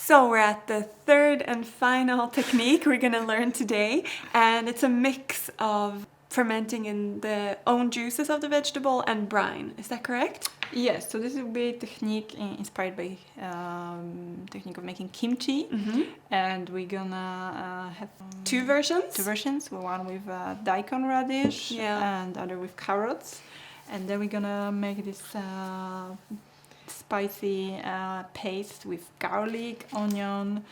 So we're at the third and final technique we're gonna learn today, and it's a mix of fermenting in the own juices of the vegetable and brine. Is that correct? Yes, so this will be a technique inspired by technique of making kimchi, and we're gonna have Two versions? Two versions, one with daikon radish and other with carrots, and then we're gonna make this spicy paste with garlic, onion,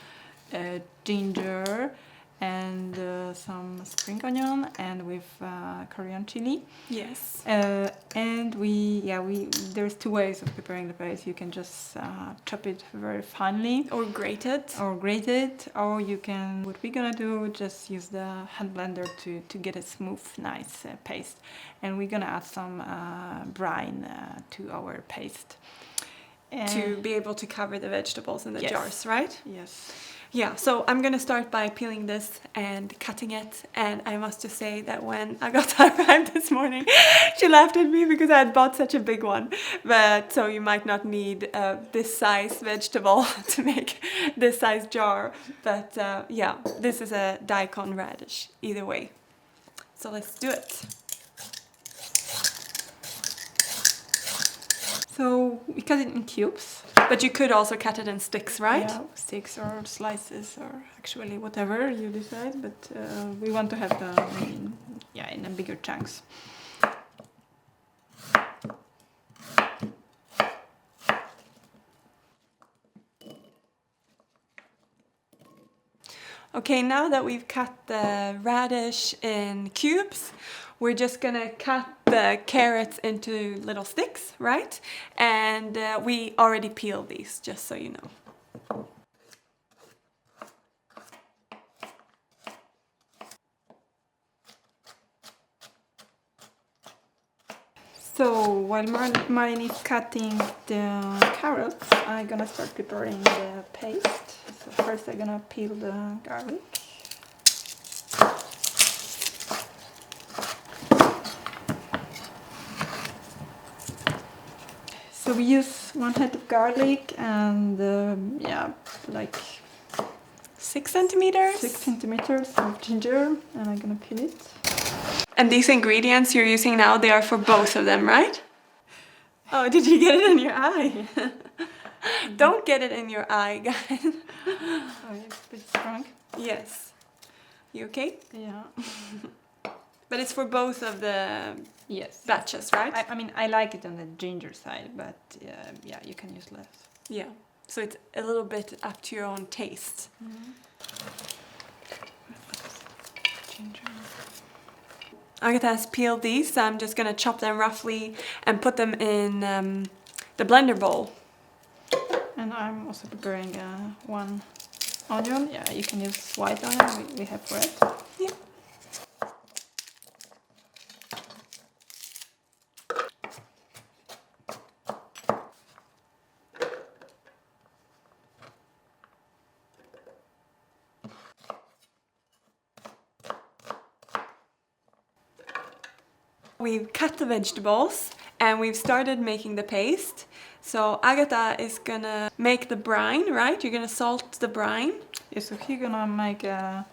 ginger, and some spring onion, and with Korean chili. Yes. And there's two ways of preparing the paste. You can just chop it very finely, Or grate it. or you can, what we're gonna do, just use the hand blender to get a smooth, nice paste. And we're gonna add some brine to our paste. To be able to cover the vegetables in the jars, right? Yes. Yeah, so I'm gonna start by peeling this and cutting it, and I must just say that when Agatha arrived this morning, she laughed at me because I had bought such a big one. But so you might not need this size vegetable to make this size jar, but yeah, this is a daikon radish either way. So let's do it. So we cut it in cubes. But you could also cut it in sticks, right? Yeah, sticks or slices, or actually whatever you decide. But we want to have them in a bigger chunks. Okay, now that we've cut the radish in cubes, we're just gonna cut the carrots into little sticks, right? And we already peeled these, just so you know. So while Malin is cutting the carrots, I'm gonna start preparing the paste. So first I'm gonna peel the garlic. So we use 1 head of garlic and like 6 centimeters? 6 centimeters of ginger, and I'm gonna peel it. And these ingredients you're using now, they are for both of them, right? Oh, did you get it in your eye? Don't get it in your eye, guys. Oh, it's a bit strong. Yes. You okay? Yeah. But it's for both of the batches, right? I mean, I like it on the ginger side, but you can use less. Yeah. So it's a little bit up to your own taste. Ginger. Agatha has peeled these, so I'm just gonna chop them roughly and put them in the blender bowl. And I'm also preparing one onion. Yeah, you can use white onion, we have red. Yeah. We've cut the vegetables and we've started making the paste. So Agatha is gonna make the brine, right? You're gonna salt the brine. Yeah, so he's gonna make a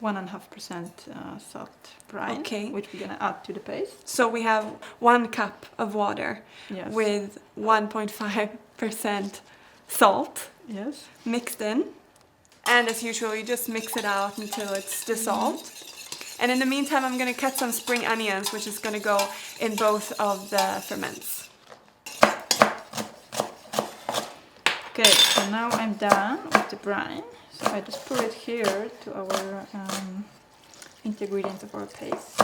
1.5% salt brine, which we're gonna add to the paste. So we have 1 cup of water with 1.5% salt mixed in. And as usual, you just mix it out until it's dissolved. And in the meantime, I'm going to cut some spring onions, which is going to go in both of the ferments. Okay, so now I'm done with the brine. So I just pour it here to our ingredients of our paste.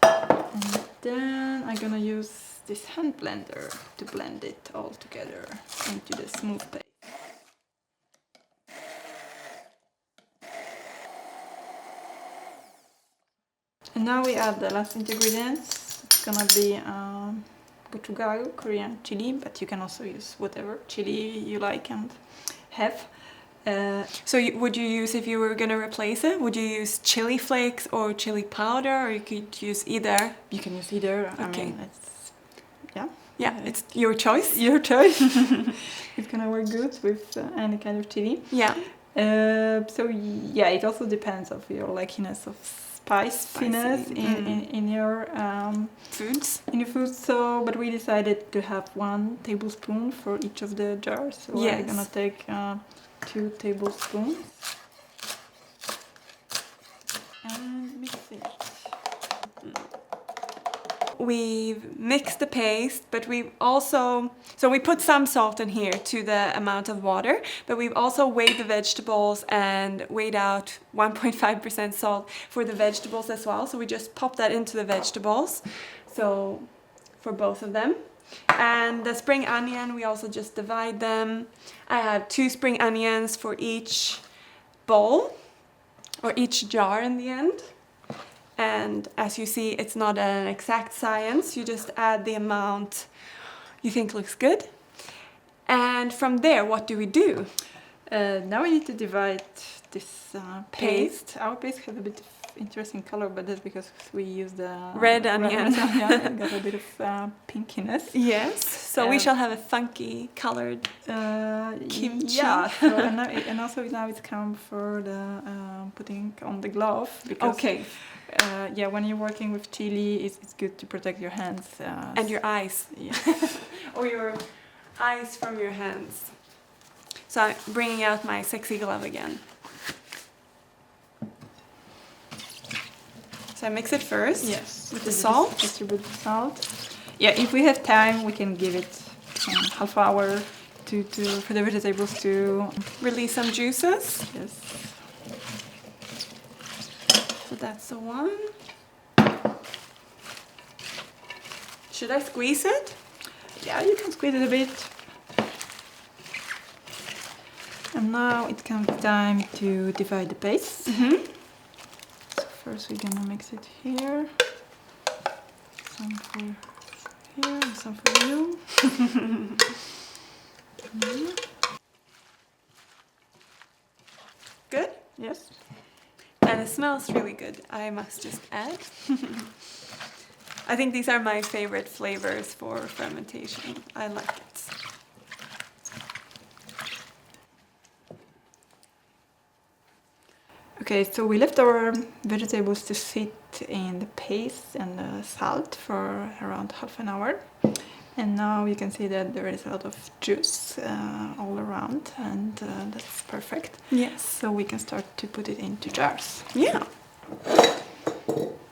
And then I'm going to use this hand blender to blend it all together into the smooth paste. And now we add the last ingredients. It's gonna be gochujang, Korean chili, but you can also use whatever chili you like and have. So would you use, if you were gonna replace it, would you use chili flakes or chili powder, or you could use either? You can use either. Okay. I mean, it's Yeah, it's your choice. Your choice. It's gonna work good with any kind of chili. Yeah. So yeah, it also depends of your likiness of spiciness in your foods. In your food. So, but we decided to have 1 tablespoon for each of the jars. So Yes. I'm gonna take 2 tablespoons and mix it. We've mixed the paste, but we've also, so we put some salt in here to the amount of water, but we've also weighed the vegetables and weighed out 1.5% salt for the vegetables as well. So we just pop that into the vegetables. So for both of them. And the spring onion, we also just divide them. I have 2 spring onions for each bowl or each jar in the end. And as you see, it's not an exact science. You just add the amount you think looks good. And from there, what do we do? Now we need to divide this paste. Our paste has a bit of interesting color, but that's because we use the red onion. It got a bit of pinkiness. Yes, so we shall have a funky colored kimchi. Yeah, so, and also now it's come for the putting on the glove. Because, okay. Yeah, when you're working with chili, it's good to protect your hands. And your eyes. Yeah. Or your eyes from your hands. So I'm bringing out my sexy glove again. So I mix it first. Yes. With the salt. Distribute the salt. Yeah, if we have time, we can give it half hour for the vegetables to release some juices. Yes. So that's the one. Should I squeeze it? Yeah, you can squeeze it a bit. And now it comes time to divide the paste. So first we're gonna mix it here. Some for here and some for you. Good? Yes. And it smells really good, I must just add. I think these are my favorite flavors for fermentation. I like it. Okay, so we left our vegetables to sit in the paste and the salt for around half an hour. And now you can see that there is a lot of juice all around, and that's perfect. Yes. So we can start to put it into jars. Yeah.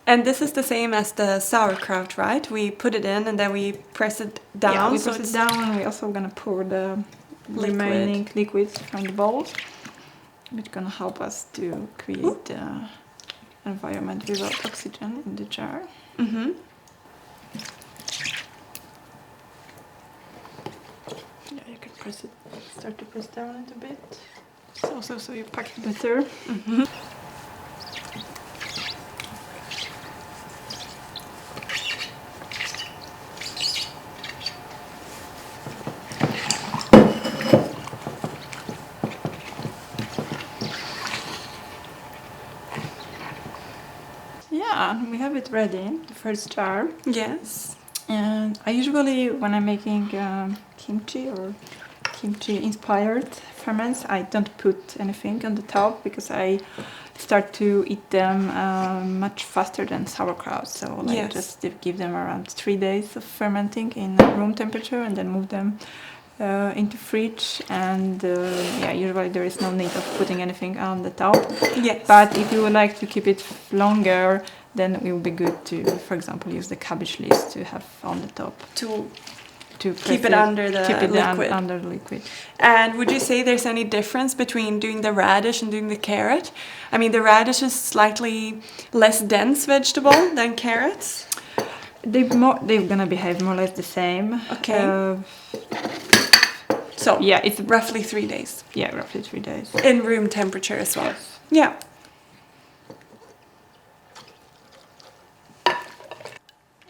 And this is the same as the sauerkraut, right? We put it in and then we press it down. Yeah, we press it down, and we're also gonna pour the remaining liquids from the bowl. It's gonna help us to create an environment without oxygen in the jar. Yeah, you can press it. Start to press down a little bit. So you pack it better. Yeah, we have it ready, the first jar. Yes. And I usually, when I'm making kimchi or kimchi inspired ferments, I don't put anything on the top because I start to eat them much faster than sauerkraut. So I just give them around 3 days of fermenting in room temperature and then move them into fridge. And yeah, usually there is no need of putting anything on the top. Yes. But if you would like to keep it longer, then it would be good to, for example, use the cabbage leaves to have on the top. To keep it under the liquid. Under the liquid. And would you say there's any difference between doing the radish and doing the carrot? I mean, the radish is slightly less dense vegetable than carrots. They're gonna behave more or less the same. Okay. So yeah, it's roughly 3 days. Yeah, roughly 3 days. In room temperature as well. Yes. Yeah.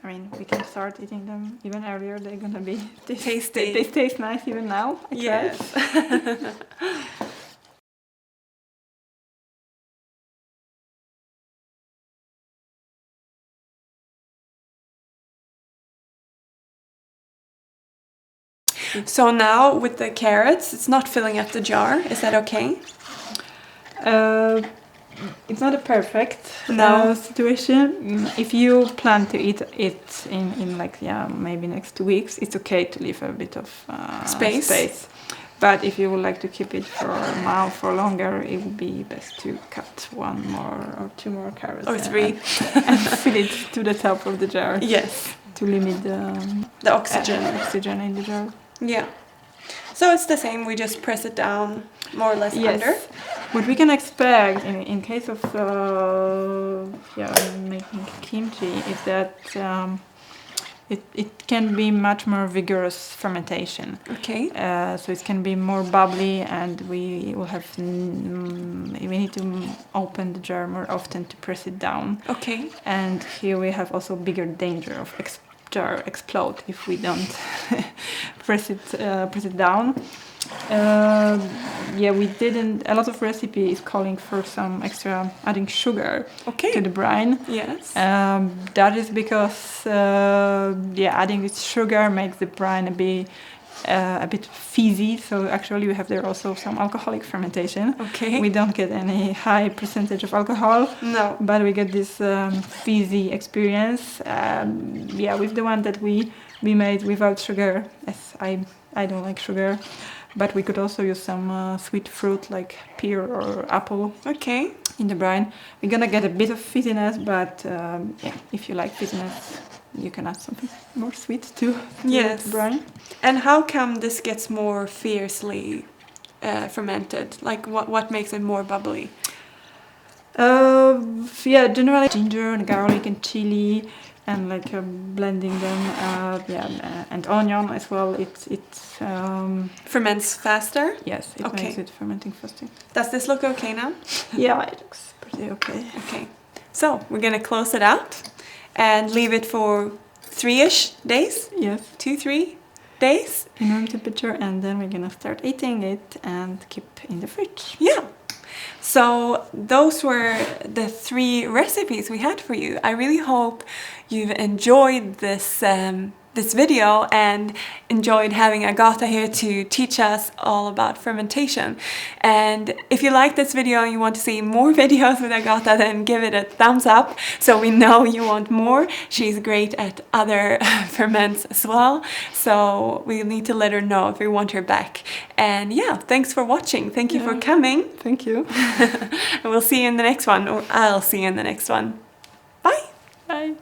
I mean, we can start eating them even earlier. They're gonna be tasty. They taste nice even now. Yes. So now with the carrots, it's not filling up the jar. Is that okay? It's not a perfect No. situation. If you plan to eat it in like maybe next 2 weeks, it's okay to leave a bit of space. But if you would like to keep it for a month for longer, it would be best to cut 1 more or 2 more carrots Or 3. and fill it to the top of the jar. Yes. To limit The oxygen. Oxygen in the jar. Yeah. So it's the same. We just press it down more or less under. What we can expect in case of making kimchi is that it can be much more vigorous fermentation. Okay. So it can be more bubbly, and we need to open the jar more often to press it down. Okay. And here we have also bigger danger of jar explode if we don't press it down. We didn't. A lot of recipe is calling for some extra adding sugar to the brine. Yes. That is because adding this sugar makes the brine a bit fizzy. So actually we have there also some alcoholic fermentation. Okay. We don't get any high percentage of alcohol. No. But we get this fizzy experience. With the one that we made without sugar. As I don't like sugar. But we could also use some sweet fruit like pear or apple. Okay. In the brine. We're gonna get a bit of fizziness, but if you like fizziness, you can add something more sweet to the brine. And how come this gets more fiercely fermented? Like what makes it more bubbly? Generally ginger and garlic and chili. And like blending them, and onion as well. It ferments faster. Yes, it makes it fermenting faster. Does this look okay now? Yeah, it looks pretty okay. Okay, so we're gonna close it out and leave it for 3-ish days. Yes, 2-3 days in room temperature, and then we're gonna start eating it and keep in the fridge. Yeah. So those were the 3 recipes we had for you. I really hope you've enjoyed this this video and enjoyed having Agatha here to teach us all about fermentation. And if you like this video and you want to see more videos with Agatha, then give it a thumbs up so we know you want more. She's great at other ferments as well, so we need to let her know if we want her back. And thanks for watching. Thank you for coming. Thank you. And we'll see you in the next one, or I'll see you in the next one. Bye. Bye.